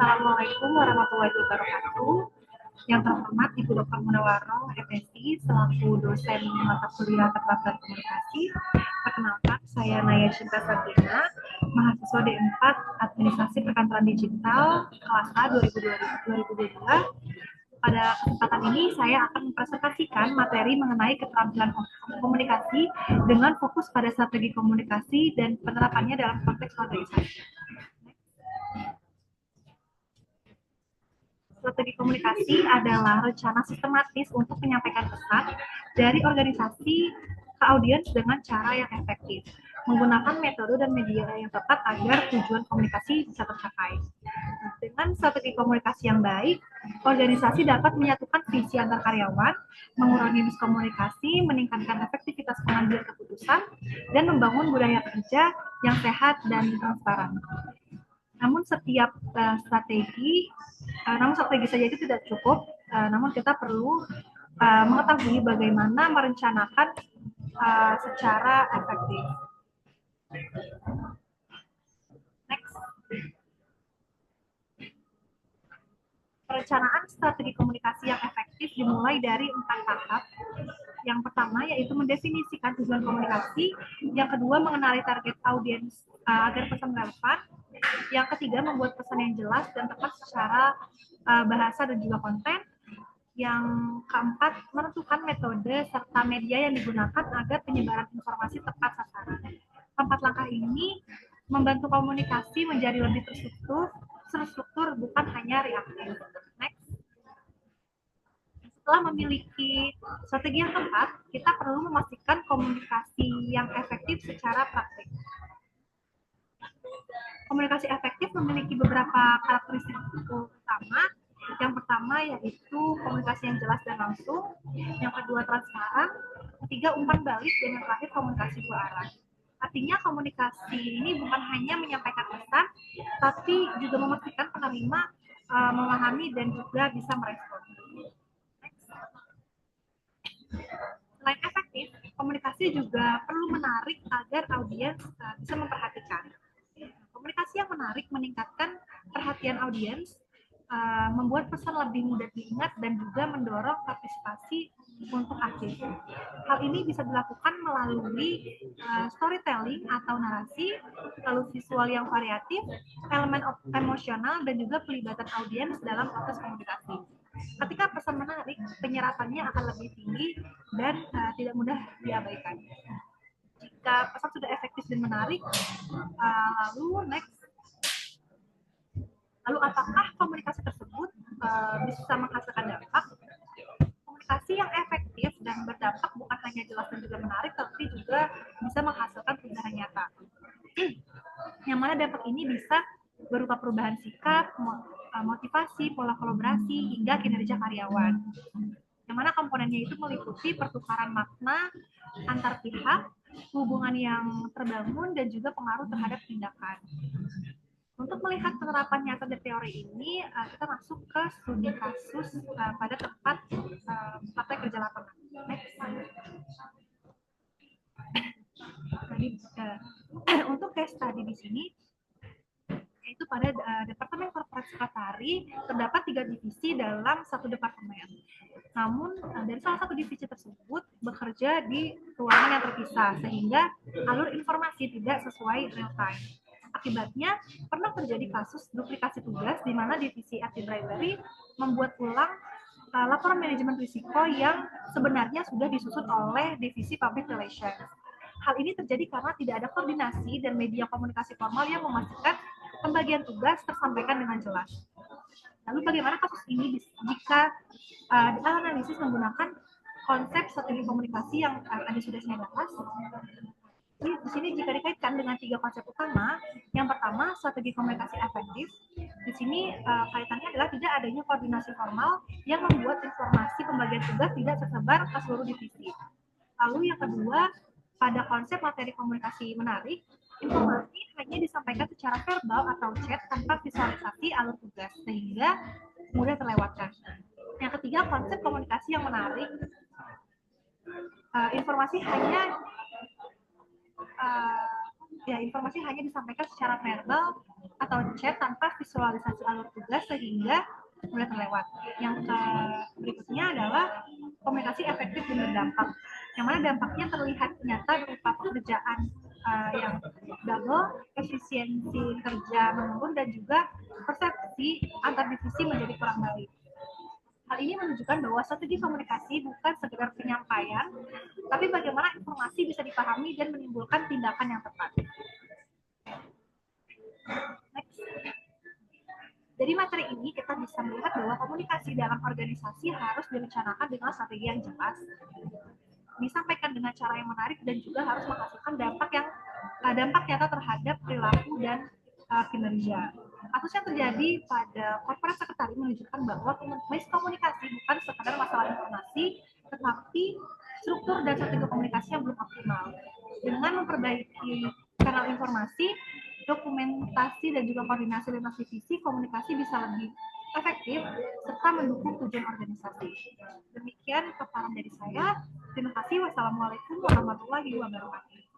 Assalamualaikum warahmatullahi wabarakatuh. Yang terhormat Ibu Dr. Munawaroh, FSI, selaku dosen mata kuliah Tepat dan Komunikasi. Perkenalkan, saya Naya Cinta Sabrina, mahasiswa D4 Administrasi Perkantoran Digital, kelas A 2022. Pada kesempatan ini, saya akan mempresentasikan materi mengenai keterampilan komunikasi dengan fokus pada strategi komunikasi dan penerapannya dalam konteks organisasi. Strategi komunikasi adalah rencana sistematis untuk menyampaikan pesan dari organisasi ke audiens dengan cara yang efektif, menggunakan metode dan media yang tepat agar tujuan komunikasi bisa tercapai. Dengan strategi komunikasi yang baik, organisasi dapat menyatukan visi antar karyawan, mengurangi miskomunikasi, meningkatkan efektivitas pengambilan keputusan, dan membangun budaya kerja yang sehat dan transparan. Namun strategi saja itu tidak cukup, namun kita perlu mengetahui bagaimana merencanakan secara efektif. Next. Perencanaan strategi komunikasi yang efektif dimulai dari 4 tahap. Yang pertama yaitu mendefinisikan tujuan komunikasi, yang kedua mengenali target audiens agar pesan relevan, yang ketiga membuat pesan yang jelas dan tepat secara bahasa dan juga konten, yang keempat menentukan metode serta media yang digunakan agar penyebaran informasi tepat sasaran. 4 langkah ini membantu komunikasi menjadi lebih terstruktur bukan hanya reaktif. Next. Setelah memiliki strategi yang tepat, kita perlu memastikan komunikasi yang efektif secara praktik. Komunikasi efektif memiliki beberapa karakteristik utama. Yang pertama yaitu komunikasi yang jelas dan langsung, yang kedua transparan, ketiga umpan balik, dan yang terakhir komunikasi dua arah. Artinya komunikasi ini bukan hanya menyampaikan pesan, tapi juga memastikan penerima memahami dan juga bisa merespon. Selain efektif, komunikasi juga perlu menarik agar audiens bisa memperhatikan. Komunikasi yang menarik meningkatkan perhatian audiens, membuat pesan lebih mudah diingat dan juga mendorong partisipasi untuk aktif. Hal ini bisa dilakukan melalui storytelling atau narasi, lalu visual yang variatif, elemen emosional, dan juga pelibatan audiens dalam proses komunikasi. Ketika pesan menarik, penyerapannya akan lebih tinggi dan tidak mudah diabaikan. Jika pesan sudah efektif dan menarik, lalu apakah komunikasi tersebut bisa menghasilkan dampak? Komunikasi yang efektif dan berdampak bukan hanya jelas dan juga menarik, tapi juga bisa menghasilkan perubahan nyata. Yang mana dampak ini bisa berupa perubahan sikap, motivasi, pola kolaborasi, hingga kinerja karyawan. Yang mana komponennya itu meliputi pertukaran makna antar pihak, hubungan yang terbangun, dan juga pengaruh terhadap tindakan. Untuk melihat penerapan nyata dari teori ini, kita masuk ke studi kasus pada tempat praktek kerja lapangan. Untuk case study di sini, yaitu pada Departemen Corporate Secretary terdapat 3 divisi dalam satu departemen. Namun dari salah satu divisi tersebut bekerja di ruangan yang terpisah sehingga alur informasi tidak sesuai real time. Akibatnya pernah terjadi kasus duplikasi tugas di mana divisi Active Library membuat ulang laporan manajemen risiko yang sebenarnya sudah disusun oleh divisi Public Relations. Hal ini terjadi karena tidak ada koordinasi dan media komunikasi formal yang memastikan pembagian tugas tersampaikan dengan jelas. Lalu bagaimana kasus ini jika dianalisis menggunakan konsep strategi komunikasi yang tadi sudah saya bahas? Di sini jika dikaitkan dengan 3 konsep utama, yang pertama strategi komunikasi efektif. Di sini kaitannya adalah tidak adanya koordinasi formal yang membuat informasi pembagian tugas tidak tersebar ke seluruh divisi. Lalu yang kedua, pada konsep materi komunikasi menarik, informasi hanya disampaikan secara verbal atau chat tanpa visualisasi alur tugas, sehingga mudah terlewatkan. Yang ketiga, konsep komunikasi yang menarik, informasi hanya ya informasi hanya disampaikan secara verbal atau chat tanpa visualisasi alur tugas sehingga mudah terlewat. Yang berikutnya adalah komunikasi efektif dan berdampak. Yang mana dampaknya terlihat nyata berupa pekerjaan yang double, efisiensi kerja menurun, dan juga persepsi antar divisi menjadi kurang baik. Hal ini menunjukkan bahwa strategi komunikasi bukan sekedar penyampaian, tapi bagaimana informasi bisa dipahami dan menimbulkan tindakan yang tepat. Next. Dari materi ini kita bisa melihat bahwa komunikasi dalam organisasi harus direncanakan dengan strategi yang jelas, disampaikan dengan cara yang menarik, dan juga harus menghasilkan dampak nyata terhadap perilaku dan kinerja. Kasus yang terjadi pada corporate secretary menunjukkan bahwa miskomunikasi bukan sekadar masalah informasi, tetapi struktur dan strategi komunikasi yang belum optimal. Dengan memperbaiki kanal informasi, dokumentasi, dan juga koordinasi lintas divisi, komunikasi bisa lebih efektif serta mendukung tujuan organisasi. Demikian paparan dari saya. Terima kasih. Wassalamualaikum warahmatullahi wabarakatuh.